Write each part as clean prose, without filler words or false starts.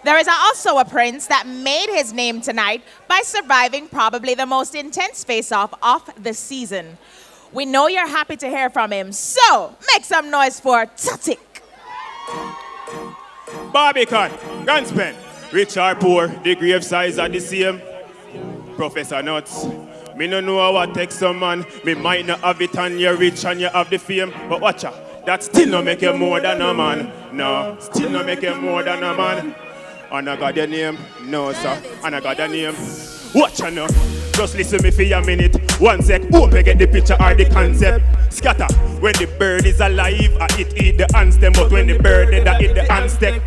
There is also a prince that made his name tonight by surviving probably the most intense face-off of the season. We know you're happy to hear from him, so make some noise for Tatik. Barbican, Gunspen, rich or poor, the grave size are the same. Professor Nuts, me no know what take some man. Me might not have it and you're rich and you have the fame. But watch out, that still no make you more than a man. No, still no make you more than a man. And I got your name, no sir, and I got your name. Watch out now, just listen me for a minute. One sec, hope you get the picture or the concept. Scatter, when the bird is alive, it eat the ants them. But when the bird dead, I eat the ants them.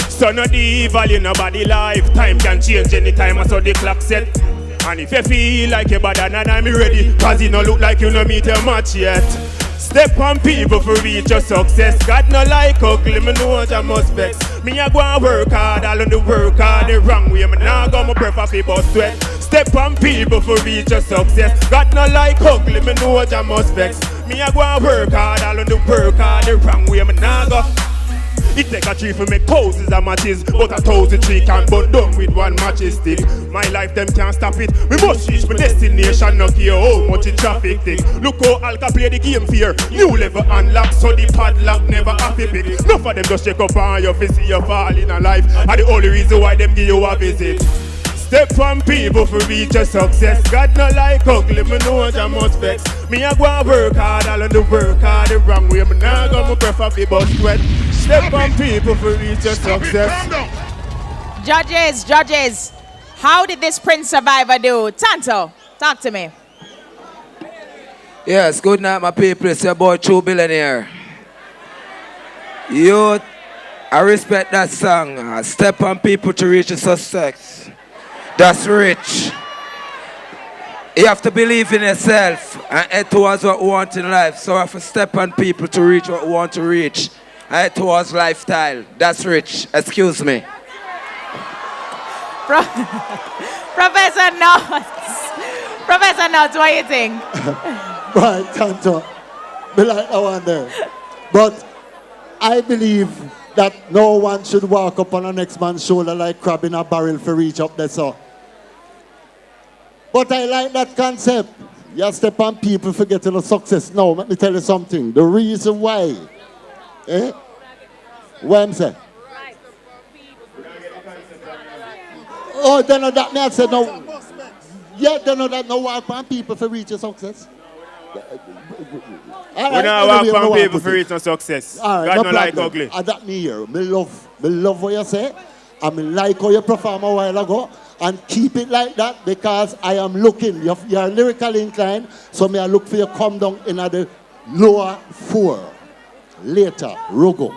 So no the evil in nobody life. Time can change anytime, I saw the clock set. And if you feel like you're bad and I'm ready, cause you no look like you no meet your match yet. Step on people for reach your success. God no like ugly, me know what I must vex. Me a go and work hard, all on the work hard the wrong way. Me nah go my prefer fi bust sweat. Step on people for reach your success. God no like ugly, me know what I must vex. Me a go and work hard, all on the work hard the wrong way. Me nah go. It take a tree for make thousands of matches, but 1,000 tree can't burn down with one matches stick. My life them can't stop it. We must reach my destination, not care how much in traffic thing. Look how Alka play the game fear. New level unlocked, so the padlock never happy pick. Enough of them just check up on your face, see you fall in a life. And the only reason why them give you a visit. Step from people for reach your success. God no like ugly, me know what I must vex. Me a go and work hard, all on the work hard the wrong way. Me nah go my prefer fi bust sweat. Step on people for reach your success. Judges, how did this prince survivor do? Tanto, talk to me. Yes, good night, my people. It's your boy, True Billionaire. You, I respect that song. Step on people to reach your success. That's rich. You have to believe in yourself and head towards what you want in life. So I have to step on people to reach what you want to reach. And head towards lifestyle. That's rich. Excuse me. Professor Nuts. Professor Nuts, what do you think? Right, Tanto. Me like that one there. But I believe that no one should walk up on the next man's shoulder like crab in a barrel for reach up there, so. But I like that concept. You step on people for getting a success. Now, let me tell you something. The reason why, what I'm saying? Oh, they know that me I said no. Yeah, they know that no walk on people for reach a success. We don't walk on people for reach no success. All right, God no no like ugly. That me here. Me love what you say. I mean like how you perform a while ago. And keep it like that because I am looking. You're lyrically inclined, so may I look for you come down in the lower 4. Later, Rogo.